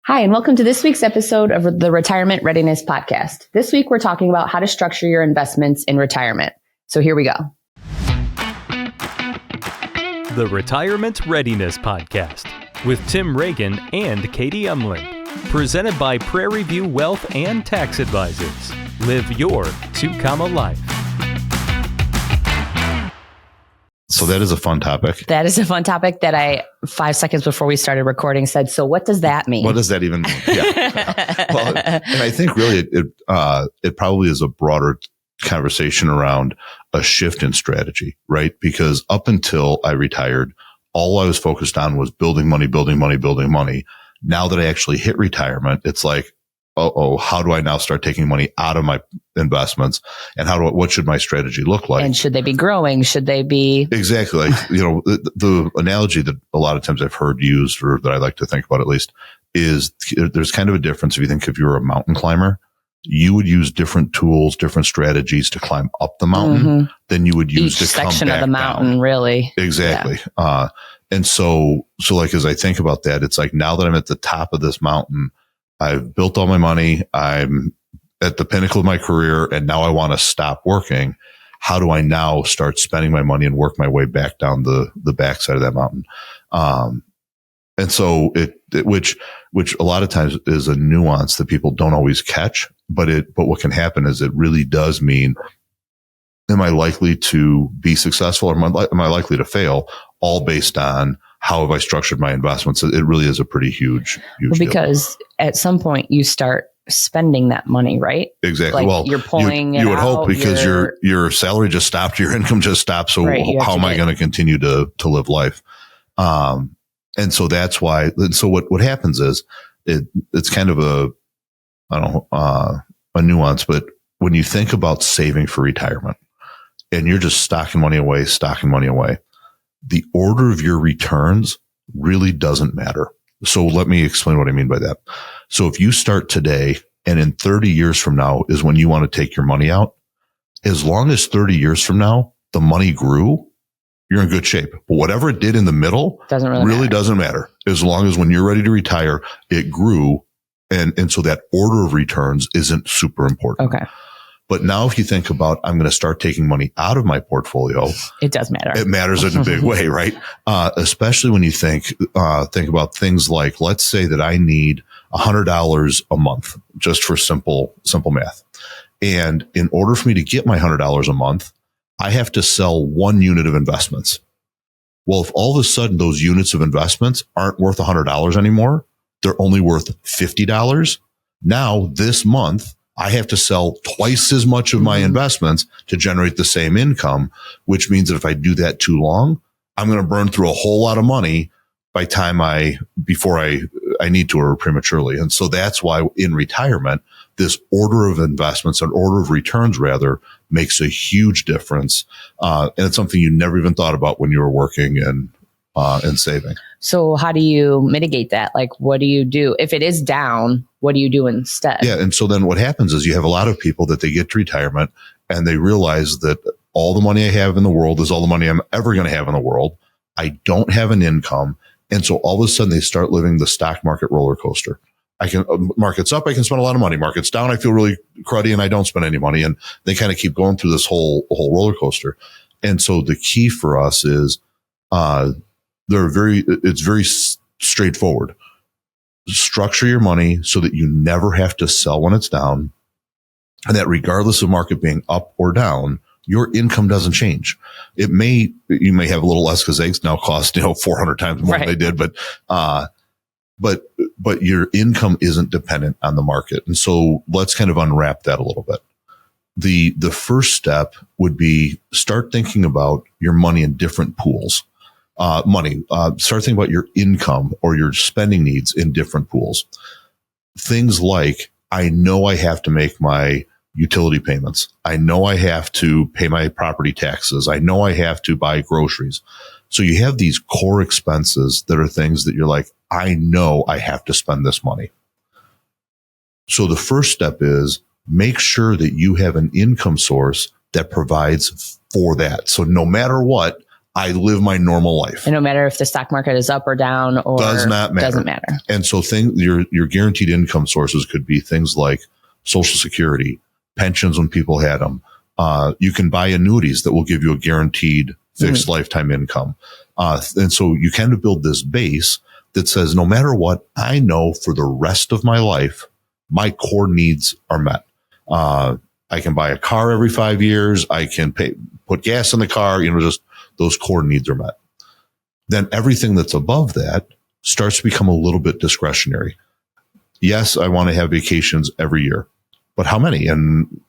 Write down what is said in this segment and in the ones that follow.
Hi, and welcome to this week's episode of the Retirement Readiness Podcast. This week, we're talking about how to structure your investments in retirement. So here we go. The Retirement Readiness Podcast with Tim Regan and Katie Umland. Presented by Prairie View Wealth and Tax Advisors. Live your 2 life. So that is a fun topic. That is a fun topic that I, 5 seconds before we started recording, said, so what does that mean? What does that even mean? Yeah. Well, and I think really it probably is a broader conversation around a shift in strategy, right? Because up until I retired, all I was focused on was building money. Now that I actually hit retirement, it's like, how do I now start taking money out of my investments, and what should my strategy look like? And should they be growing? Should they be? Exactly. Like, the analogy that a lot of times I've heard used, or that I like to think about at least, is there's kind of a difference. If you're a mountain climber, you would use different tools, different strategies to climb up the mountain than you would use Each to come back section of the mountain, down. really. Exactly. Yeah. And so like, as I think about that, it's like, now that I'm at the top of this mountain, I've built all my money, I'm at the pinnacle of my career, and now I want to stop working. How do I now start spending my money and work my way back down the backside of that mountain? And so which a lot of times is a nuance that people don't always catch, but what can happen is it really does mean, am I likely to be successful, or am I likely to fail, all based on how have I structured my investments? It really is a pretty huge because deal. At some point you start spending that money, right? Exactly. Like, well, you're pulling you would hope, because your salary just stopped, your income just stopped. So right, how am I going to continue to live life? And so that's why. So what happens is it's kind of a nuance, but when you think about saving for retirement and you're just stocking money away, the order of your returns really doesn't matter. So let me explain what I mean by that. So if you start today and in 30 years from now is when you want to take your money out, as long as 30 years from now, the money grew, you're in good shape. But whatever it did in the middle doesn't matter. As long as when you're ready to retire, it grew. And so that order of returns isn't super important. Okay. But now if you think about, I'm going to start taking money out of my portfolio. It does matter. It matters in a big way, right? Especially when you think about things like, let's say that I need $100 a month, just for simple math. And in order for me to get my $100 a month, I have to sell 1 unit of investments. Well, if all of a sudden those units of investments aren't worth $100 anymore, they're only worth $50. Now this month, I have to sell twice as much of my investments to generate the same income, which means that if I do that too long, I'm going to burn through a whole lot of money before I need to, or prematurely. And so that's why in retirement, this order of investments, or order of returns rather, makes a huge difference. And it's something you never even thought about when you were working and saving. So how do you mitigate that? Like, what do you do? If it is down, what do you do instead? Yeah. And so then what happens is you have a lot of people that they get to retirement and they realize that all the money I have in the world is all the money I'm ever going to have in the world. I don't have an income. And so all of a sudden they start living the stock market roller coaster. Market's up, I can spend a lot of money. Market's down, I feel really cruddy and I don't spend any money. And they kind of keep going through this whole roller coaster. And so the key for us is, it's very straightforward. Structure your money so that you never have to sell when it's down, and that regardless of market being up or down, your income doesn't change. You may have a little less because eggs now cost 400 times more than they did, but your income isn't dependent on the market. And so let's kind of unwrap that a little bit. The first step would be start thinking about your money in different pools. Start thinking about your income or your spending needs in different pools. Things like, I know I have to make my utility payments. I know I have to pay my property taxes. I know I have to buy groceries. So you have these core expenses that are things that you're like, I know I have to spend this money. So the first step is make sure that you have an income source that provides for that. So no matter what, I live my normal life. And no matter if the stock market is up or down or doesn't matter. And so your guaranteed income sources could be things like Social Security, pensions when people had them. You can buy annuities that will give you a guaranteed fixed lifetime income. And so you kind of build this base that says, no matter what, I know for the rest of my life, my core needs are met. I can buy a car every 5 years. I can put gas in the car, just those core needs are met. Then everything that's above that starts to become a little bit discretionary. Yes, I want to have vacations every year, but how many? And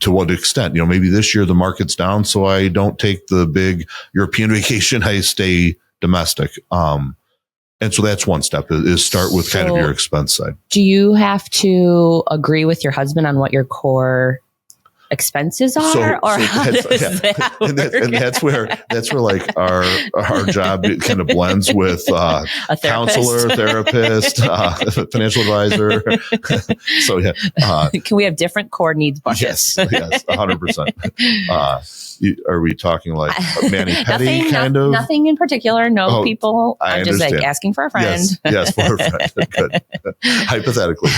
to what extent? Maybe this year the market's down, so I don't take the big European vacation. I stay domestic. And so that's one step is start with kind of your expense side. Do you have to agree with your husband on what your core expenses are, or how does that work? And that's where like our job kind of blends with a counselor, therapist, financial advisor. So can we have different core needs buckets? Yes, 100%. Are we talking like mani-pedi kind of? Nothing in particular. No, people. I'm just like asking for a friend. Yes, for a friend. Good. Hypothetically.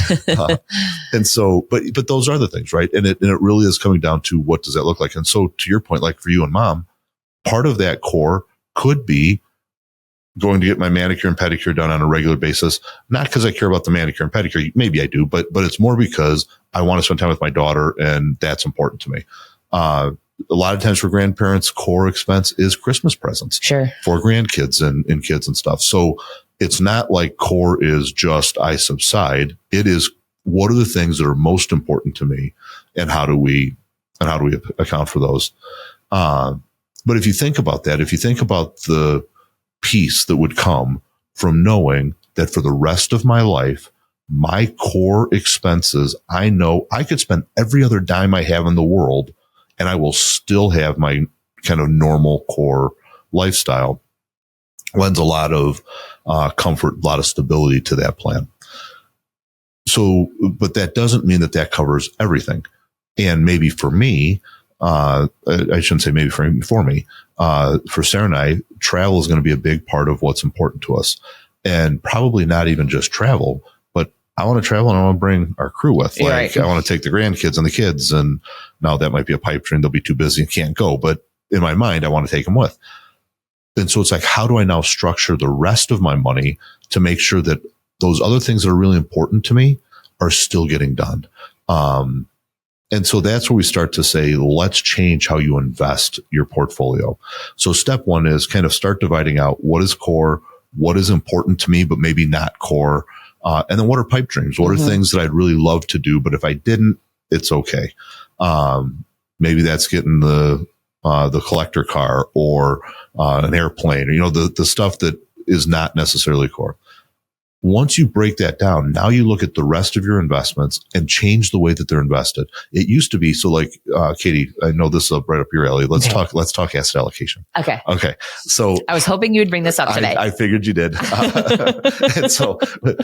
And so, but those are the things, right? And it really is coming down to what does that look like? And so to your point, like for you and mom, part of that core could be going to get my manicure and pedicure done on a regular basis. Not because I care about the manicure and pedicure. Maybe I do, but it's more because I want to spend time with my daughter and that's important to me. A lot of times for grandparents, core expense is Christmas presents for grandkids and kids and stuff. So it's not like core is just I subside. It is what are the things that are most important to me and how do we account for those? But if you think about that, if you think about the peace that would come from knowing that for the rest of my life, my core expenses, I know I could spend every other dime I have in the world and I will still have my kind of normal core lifestyle, lends a lot of comfort, a lot of stability to that plan. So, but that doesn't mean that covers everything. And maybe for me, I shouldn't say maybe for me, for Sarah and I, travel is going to be a big part of what's important to us. And probably not even just travel, but I want to travel and I want to bring our crew with. Like I want to take the grandkids and the kids. And now that might be a pipe dream. They'll be too busy and can't go. But in my mind, I want to take them with. And so it's like, how do I now structure the rest of my money to make sure that those other things that are really important to me are still getting done? And so that's where we start to say, let's change how you invest your portfolio. So step one is kind of start dividing out what is core, what is important to me, but maybe not core. And then what are pipe dreams? What are things that I'd really love to do, but if I didn't, it's okay. Maybe that's getting the collector car or an airplane, or, the stuff that is not necessarily core. Once you break that down, now you look at the rest of your investments and change the way that they're invested. It used to be, so like, Katie, I know this is right up your alley. Let's talk asset allocation. Okay. So I was hoping you would bring this up today. I figured you did. And so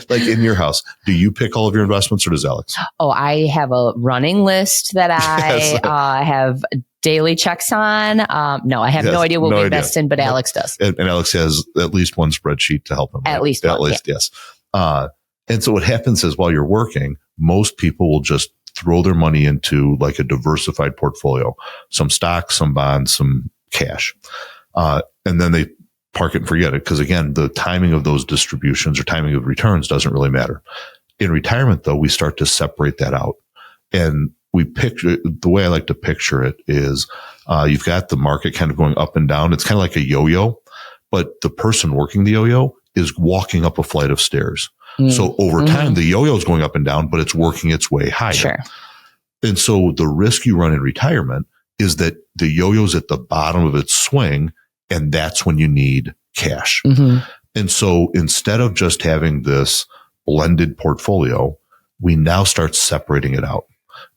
like in your house, do you pick all of your investments or does Alex? Oh, I have a running list that I have daily checks on. No, I have no idea what we invest in, but Alex does. And Alex has at least one spreadsheet to help him. At least, yes. And so what happens is while you're working, most people will just throw their money into like a diversified portfolio, some stocks, some bonds, some cash. And then they park it and forget it. Because again, the timing of those distributions or timing of returns doesn't really matter. In retirement, though, we start to separate that out. And we picture the way I like to picture it is you've got the market kind of going up and down. It's kind of like a yo-yo, but the person working the yo-yo is walking up a flight of stairs. So over time, the yo-yo is going up and down, but it's working its way higher. Sure. And so the risk you run in retirement is that the yo-yo's at the bottom of its swing, and that's when you need cash. And so instead of just having this blended portfolio, we now start separating it out.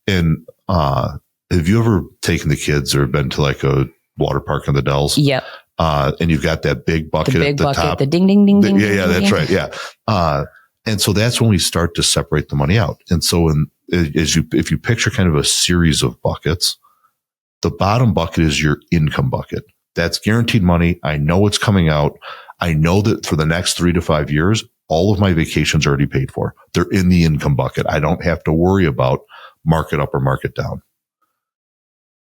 And have you ever taken the kids or been to like a water park in the Dells? Yep. And you've got that big bucket at the top. The ding, ding, ding, ding. Yeah, that's right. Yeah. And so that's when we start to separate the money out. And so if you picture kind of a series of buckets, the bottom bucket is your income bucket. That's guaranteed money. I know it's coming out. I know that for the next 3 to 5 years, all of my vacations are already paid for. They're in the income bucket. I don't have to worry about market up or market down.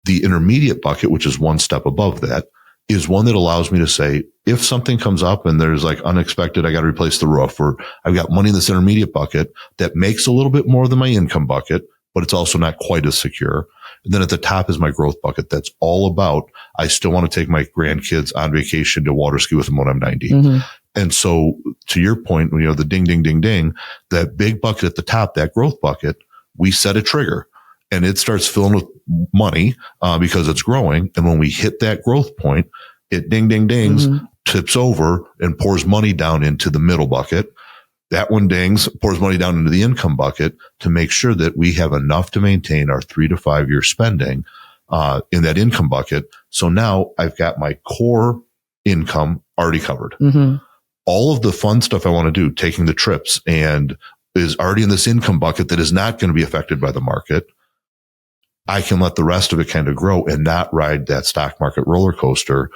The intermediate bucket, which is one step above that, is one that allows me to say, if something comes up and there's like unexpected, I got to replace the roof, or I've got money in this intermediate bucket that makes a little bit more than my income bucket, but it's also not quite as secure. And then at the top is my growth bucket. That's all about, I still want to take my grandkids on vacation to water ski with them when I'm 90. Mm-hmm. And so to your point, the ding, ding, ding, ding, that big bucket at the top, that growth bucket, we set a trigger and it starts filling with money because it's growing. And when we hit that growth point, it ding, ding, dings, mm-hmm. tips over and pours money down into the middle bucket. That one dings, pours money down into the income bucket to make sure that we have enough to maintain our 3 to 5 year spending in that income bucket. So now I've got my core income already covered. Mm-hmm. All of the fun stuff I want to do, taking the trips, and is already in this income bucket that is not going to be affected by the market. I can let the rest of it kind of grow and not ride that stock market roller coaster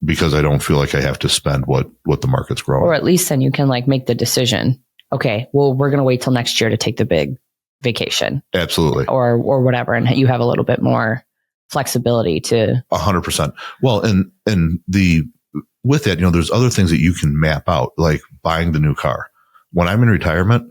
because I don't feel like I have to spend what the market's growing. Or at least then you can like make the decision. Okay, well, we're going to wait till next year to take the big vacation. Absolutely. Or whatever. And you have a little bit more flexibility to 100%. Well, with that, there's other things that you can map out, like buying the new car. When I'm in retirement,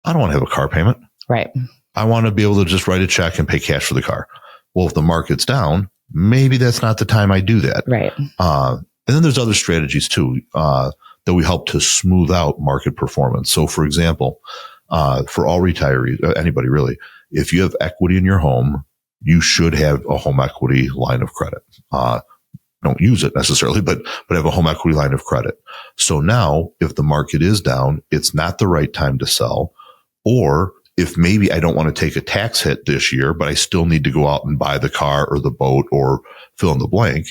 I don't want to have a car payment. Right. I want to be able to just write a check and pay cash for the car. Well, if the market's down, maybe that's not the time I do that. Right. And then there's other strategies too, that we help to smooth out market performance. So for example, for all retirees, anybody really, if you have equity in your home, you should have a home equity line of credit. Don't use it necessarily, but have a home equity line of credit. So now if the market is down, it's not the right time to sell. Or if maybe I don't want to take a tax hit this year, but I still need to go out and buy the car or the boat or fill in the blank,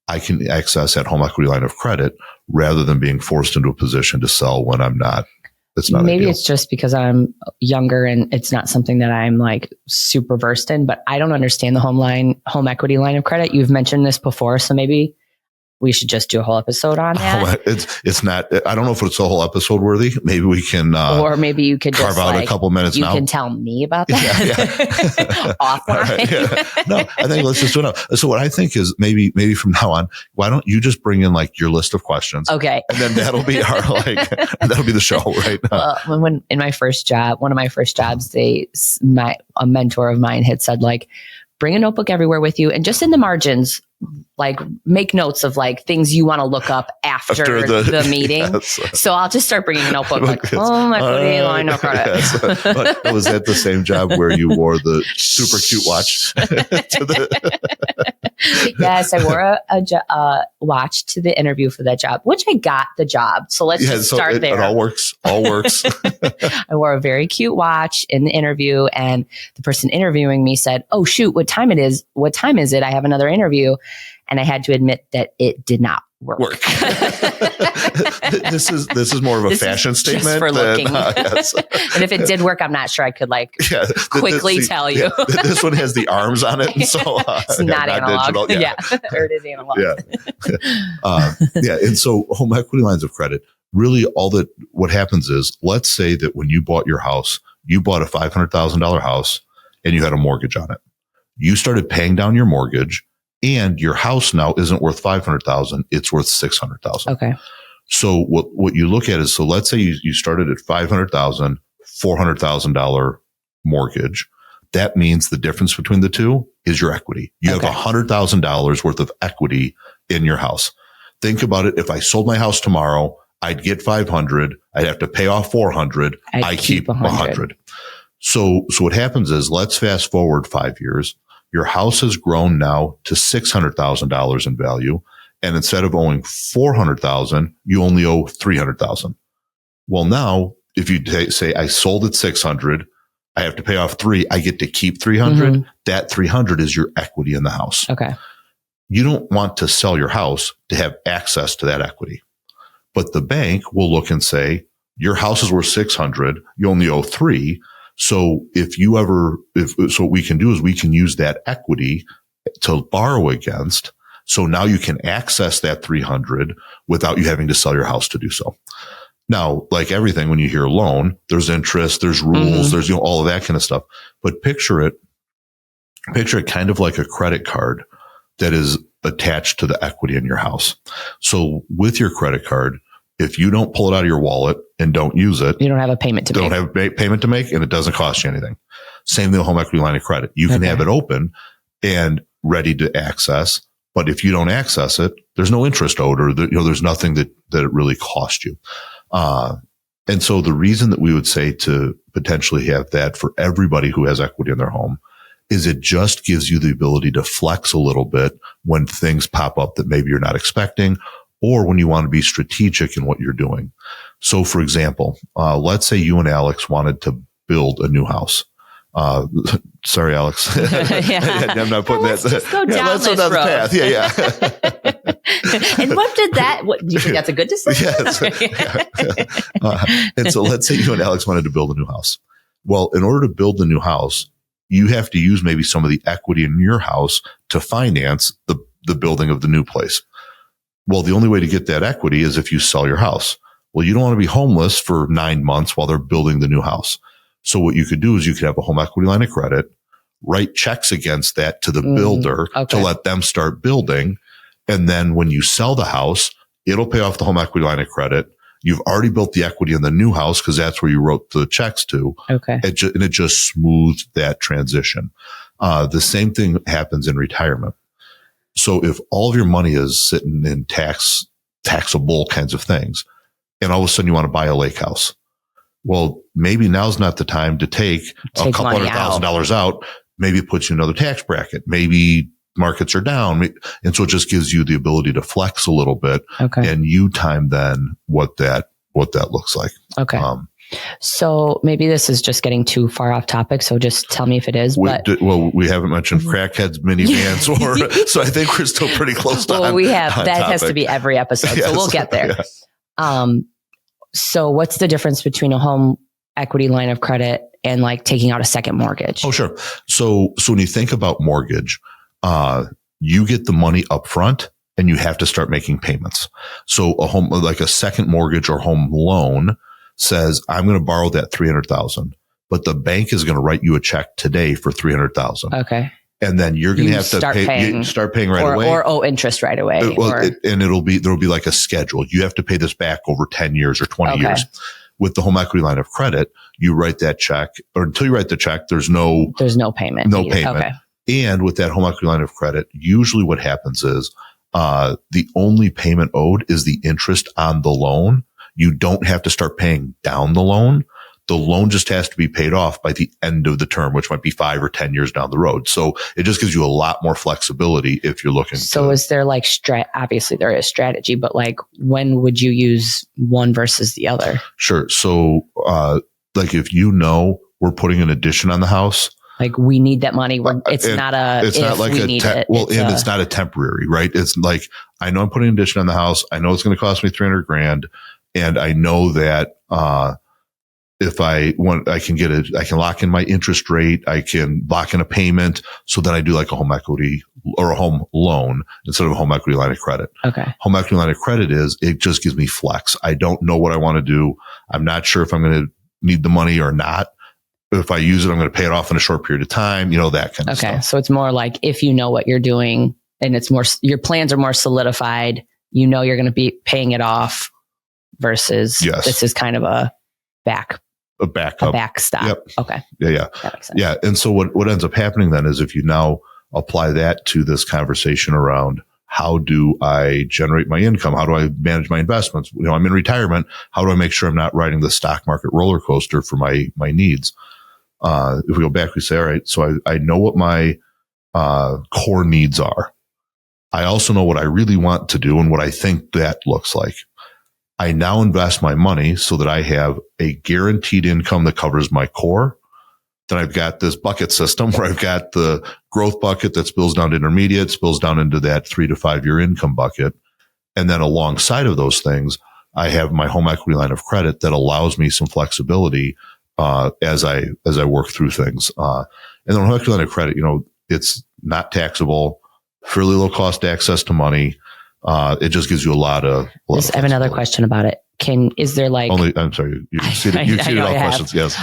I can access that home equity line of credit rather than being forced into a position to sell when I'm not. It's not maybe ideal. It's just because I'm younger and it's not something that I'm like super versed in, but I don't understand the home equity line of credit. You've mentioned this before, so maybe we should just do a whole episode on that. It's not, I don't know if it's a whole episode worthy. Maybe we can, or maybe you could carve out a couple minutes now. You can tell me about that offline. Right, yeah. No, I think let's just do it now. So what I think is maybe from now on, why don't you just bring in like your list of questions? Okay. And then that'll be our, that'll be the show, right? When in my first job, one of my first jobs, a mentor of mine had said like, bring a notebook everywhere with you and just in the margins, like make notes of like things you want to look up after the meeting. Yes. So I'll just start bringing a notebook like, my equity line of credit. Yes. Was that the same job where you wore the super cute watch? Yes, I wore a watch to the interview for that job, which I got the job. So let's just start there. It all works. All works. I wore a very cute watch in the interview, and the person interviewing me said, "Oh shoot, what time is it? I have another interview." And I had to admit that it did not work. This is more of a fashion statement. Just for looking. Yes. And if it did work, I'm not sure I could quickly tell you. Yeah, this one has the arms on it. And so it's not analog. Digital. Yeah. Or it is analog. Yeah. And so home equity lines of credit, really what happens is, let's say that when you bought your house, you bought a $500,000 house and you had a mortgage on it. You started paying down your mortgage. And your house now isn't worth $500,000; it's worth $600,000. Okay. So what you look at is, so let's say you started at $500,000, $400,000 mortgage. That means the difference between the two is your equity. You have $100,000 worth of equity in your house. Think about it. If I sold my house tomorrow, I'd get 500. I'd have to pay off 400. I keep 100. So what happens is, let's fast forward 5 years. Your house has grown now to $600,000 in value. And instead of owing $400,000, you only owe $300,000. Well, now if you say I sold at $600, I have to pay off $300, I get to keep $300. Mm-hmm. That $300 is your equity in the house. Okay. You don't want to sell your house to have access to that equity. But the bank will look and say, your house is worth $600, you only owe $300. So so what we can do is we can use that equity to borrow against. So now you can access that 300 without you having to sell your house to do so. Now, like everything, when you hear loan, there's interest, there's rules, there's, all of that kind of stuff. But picture it kind of like a credit card that is attached to the equity in your house. So with your credit card, if you don't pull it out of your wallet and don't use it, you don't have a payment to make. Don't have a payment to make, and it doesn't cost you anything. Same thing with home equity line of credit. You can have it open and ready to access, but if you don't access it, there's no interest owed, or there's nothing that it really cost you. And so the reason that we would say to potentially have that for everybody who has equity in their home is it just gives you the ability to flex a little bit when things pop up that maybe you're not expecting, or when you want to be strategic in what you're doing. So for example, let's say you and Alex wanted to build a new house. Sorry, Alex. I'm not putting let's just go down this road. Path. Yeah. And what did that? Do you think that's a good decision? Yes. And so let's say you and Alex wanted to build a new house. Well, in order to build the new house, you have to use maybe some of the equity in your house to finance the building of the new place. Well, the only way to get that equity is if you sell your house. Well, you don't want to be homeless for 9 months while they're building the new house. So what you could do is you could have a home equity line of credit, write checks against that to the builder to let them start building. And then when you sell the house, it'll pay off the home equity line of credit. You've already built the equity in the new house because that's where you wrote the checks to. Okay. And it just smoothed that transition. The same thing happens in retirement. So if all of your money is sitting in taxable kinds of things, and all of a sudden you want to buy a lake house, well, maybe now's not the time to take a couple $100,000 out. Maybe it puts you in another tax bracket. Maybe markets are down. And so it just gives you the ability to flex a little bit. Okay. And you time then what that looks like. Okay. So maybe this is just getting too far off topic. So just tell me if it is. We haven't mentioned crackheads, minivans, so I think we're still pretty close to we have. That topic. Has to be every episode. Yes. So we'll get there. Yeah. So what's the difference between a home equity line of credit and like taking out a second mortgage? Oh, sure. So when you think about mortgage, you get the money up front and you have to start making payments. So a home, like a second mortgage or home loan, says, I'm going to borrow that $300,000, but the bank is going to write you a check today for $300,000. Okay. And then you're going to have to start paying right away. Or owe interest right away. There'll be like a schedule. You have to pay this back over 10 years or 20 years. With the home equity line of credit, you write that check, or until you write the check, there's no payment. No payment. Okay. And with that home equity line of credit, usually what happens is, the only payment owed is the interest on the loan. You don't have to start paying down the loan. The loan just has to be paid off by the end of the term, which might be 5 or 10 years down the road. So it just gives you a lot more flexibility if you're looking. So is there like obviously there is strategy, but like when would you use one versus the other? Sure. So, like if we're putting an addition on the house, like we need that money. It's not like we need it. Well, it's not a temporary, right? It's like, I know I'm putting an addition on the house. I know it's going to cost me $300,000. And I know that, if I want, I can lock in my interest rate. I can lock in a payment so that I do like a home equity or a home loan instead of a home equity line of credit. Okay. Home equity line of credit it just gives me flex. I don't know what I want to do. I'm not sure if I'm going to need the money or not. If I use it, I'm going to pay it off in a short period of time, that kind of stuff. Okay. So it's more like if you know what you're doing and it's more, your plans are more solidified, you're going to be paying it off versus this is kind of a backup. A backstop. Yep. Okay. Yeah. That makes sense. Yeah. And so what ends up happening then is if you now apply that to this conversation around how do I generate my income? How do I manage my investments? I'm in retirement. How do I make sure I'm not riding the stock market roller coaster for my needs? If we go back, we say, all right, so I know what my core needs are. I also know what I really want to do and what I think that looks like. I now invest my money so that I have a guaranteed income that covers my core. Then I've got this bucket system where I've got the growth bucket that spills down to intermediate, spills down into that 3 to 5 year income bucket. And then alongside of those things, I have my home equity line of credit that allows me some flexibility, as I work through things. And the home equity line of credit, it's not taxable. fairly low cost access to money. It just gives you a lot of. I have another question about it. Is there like I'm sorry, you exceeded all questions. Yes.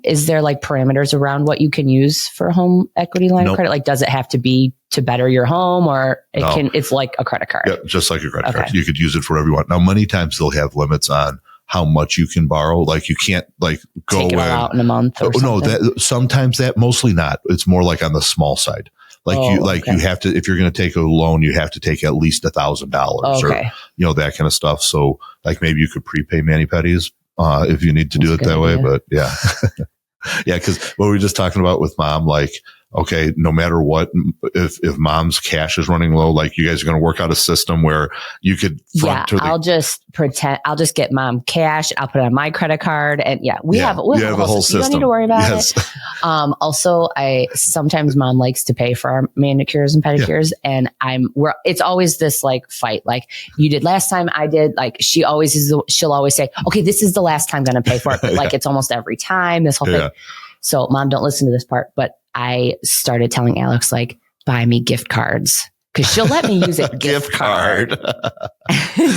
Is there like parameters around what you can use for a home equity line of credit? Like, does it have to be to better your home, or it's like a credit card? Yeah, just like a credit card. You could use it for whatever you want. Now, many times they'll have limits on how much you can borrow. Like, you can't like go take it all out in a month. Or sometimes mostly not. It's more like on the small side. Like you have to, if you're going to take a loan, you have to take at least $1,000 or, that kind of stuff. So like maybe you could prepay mani-pedis, if you need to do it that way, but yeah. Yeah. Cause what we were just talking about with mom, like, okay, no matter what, if mom's cash is running low, like you guys are going to work out a system where you could I'll just get mom cash. I'll put it on my credit card, and we have a whole system. You don't need to worry about it. Also, sometimes mom likes to pay for our manicures and pedicures, and it's always this like fight. Like, you did last time, I did. Like, she'll always say, okay, this is the last time I'm going to pay for it. But like, it's almost every time, this whole thing. So mom, don't listen to this part, but I started telling Alex, like, buy me gift cards, because she'll let me use a gift card.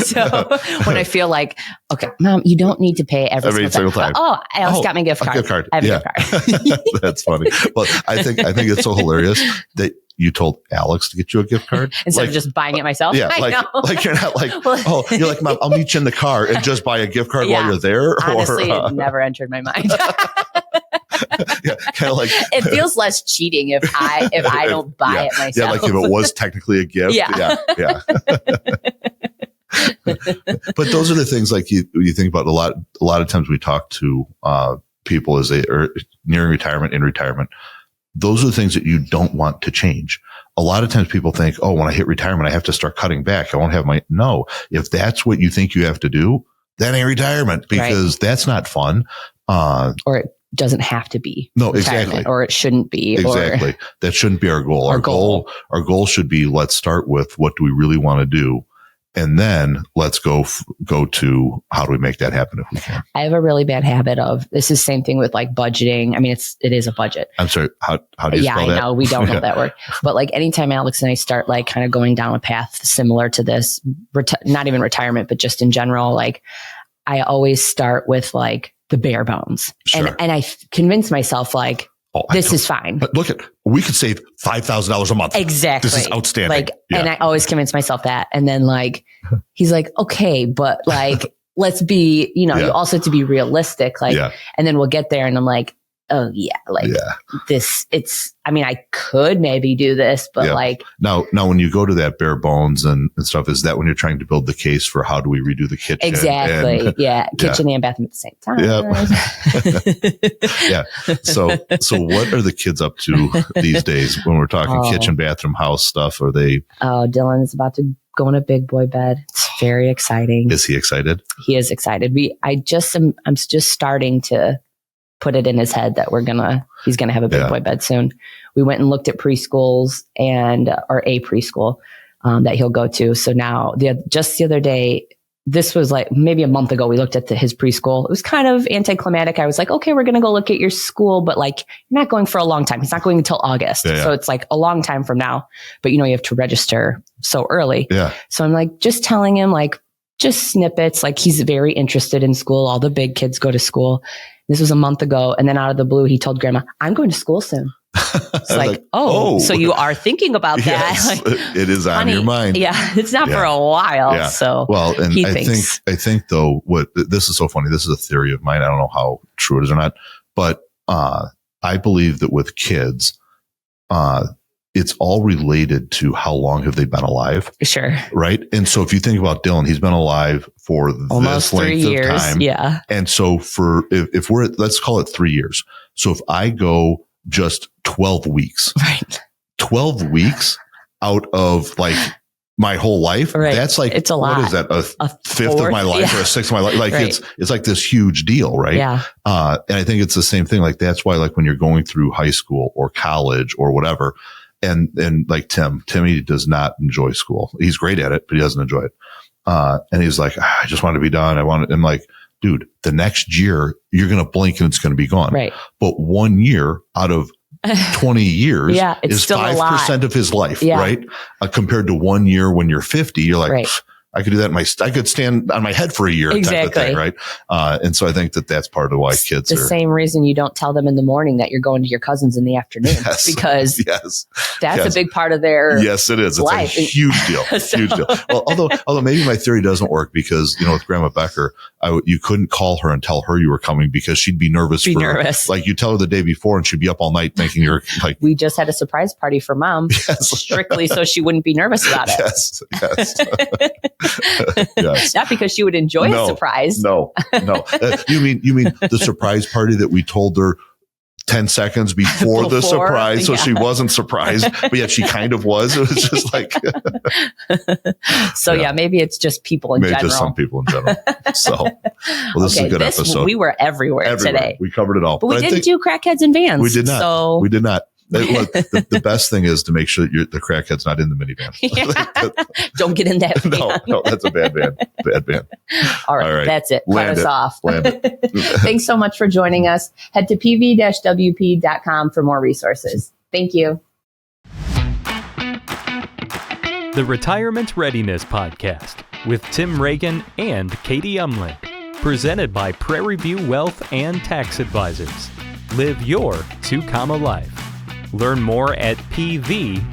So when I feel like, okay, mom, you don't need to pay every single time. Oh, Alex got me a gift card. I have a gift card. That's funny. Well, I think it's so hilarious that you told Alex to get you a gift card instead of just buying it myself. Yeah, like you're not like, you're like, mom, I'll meet you in the car and just buy a gift card while you're there. Honestly, it never entered my mind. Yeah, kind of like it feels less cheating if I don't buy it myself. Yeah, like if it was technically a gift. Yeah. But those are the things like you think about a lot of times we talk to people as they are nearing retirement, in retirement. Those are the things that you don't want to change. A lot of times people think, oh, when I hit retirement, I have to start cutting back. I won't have no. If that's what you think you have to do, that ain't retirement, because that's not fun. Or it doesn't have to be. No, exactly. Or it shouldn't be. Exactly. That shouldn't be our goal. Our goal should be, let's start with what do we really want to do? And then let's go to how do we make that happen if we can. I have a really bad habit of, this is the same thing with like budgeting. I mean, it is a budget. I'm sorry. How do you spell that? Yeah, I know. We don't know that word. But like anytime Alex and I start like kind of going down a path similar to this, not even retirement, but just in general, like I always start with like the bare bones. Sure. And I convince myself like, this is fine. But look we could save $5,000 a month. Exactly. This is outstanding. Like, and I always convince myself that. And then like, he's like, okay, but like, let's be, you also have to be realistic. Like, and then we'll get there and I'm like, oh yeah, I could maybe do this, but like. Now when you go to that bare bones and stuff, is that when you're trying to build the case for how do we redo the kitchen? Exactly. Kitchen and bathroom at the same time. Yeah. So what are the kids up to these days when we're talking kitchen, bathroom, house stuff? Are they? Oh, Dylan's about to go in a big boy bed. It's very exciting. Is he excited? He is excited. I'm just starting to put it in his head that he's gonna have a big boy bed soon. We went and looked at preschools or a preschool that he'll go to. So now just the other day, this was like maybe a month ago, we looked at his preschool. It was kind of anticlimactic. I was like, okay, we're gonna go look at your school, but like you're not going for a long time. He's not going until August. So it's like a long time from now. But you have to register so early. Yeah. So I'm like just telling him like just snippets. Like he's very interested in school. All the big kids go to school. This was a month ago. And then out of the blue, he told grandma, I'm going to school soon. It's like, so you are thinking about that. Yes, like, it is on your mind. Yeah. It's not for a while. Yeah. So and I think though, this is so funny. This is a theory of mine. I don't know how true it is or not, but, I believe that with kids, it's all related to how long have they been alive. Sure. Right. And so if you think about Dylan, he's been alive for almost this length 3 years. Of time. Yeah. And so if we're let's call it 3 years. So if I go just 12 weeks, right. 12 weeks out of like my whole life, right. That's like, it's a lot. What is that? A fifth of my life or a sixth of my life? Like it's like this huge deal. Right. Yeah. And I think it's the same thing. Like that's why, like when you're going through high school or college or whatever, and like Timmy does not enjoy school. He's great at it, but he doesn't enjoy it. And he's like, I just want to be done. I'm like, dude, the next year you're going to blink and it's going to be gone. Right. But 1 year out of 20 years it's is still 5% of his life, right? Compared to 1 year when you're 50, you're like, I could do that. I could stand on my head for a year, type of thing, right? And so I think that's part of why kids are the same reason you don't tell them in the morning that you're going to your cousins in the afternoon, because that's a big part of their it is. It's life. A huge deal. Huge deal. Well, although maybe my theory doesn't work, because with Grandma Becker, you couldn't call her and tell her you were coming, because she'd be nervous. Like, you tell her the day before and she'd be up all night thinking you're like. We just had a surprise party for Mom, strictly so she wouldn't be nervous about it. Yes. Not because she would enjoy a surprise. No. You mean the surprise party that we told her 10 seconds before the surprise, so she wasn't surprised, but yet she kind of was. It was just like. So maybe it's just people in general. Just some people in general. So, this is a good episode. We were everywhere today. We covered it all. But we didn't do crackheads and vans. We did not. So. We did not. The best thing is to make sure that the crackhead's not in the minivan. Don't get in that van. No, that's a bad van. Bad van. All right. That's it. Cut us off. Land it. Thanks so much for joining us. Head to pv-wp.com for more resources. Thank you. The Retirement Readiness Podcast with Tim Regan and Katie Umland. Presented by Prairie View Wealth and Tax Advisors. Live your 2-comma life. Learn more at pv-wp.com.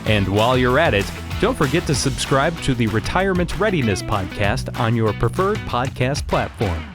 And while you're at it, don't forget to subscribe to the Retirement Readiness Podcast on your preferred podcast platform.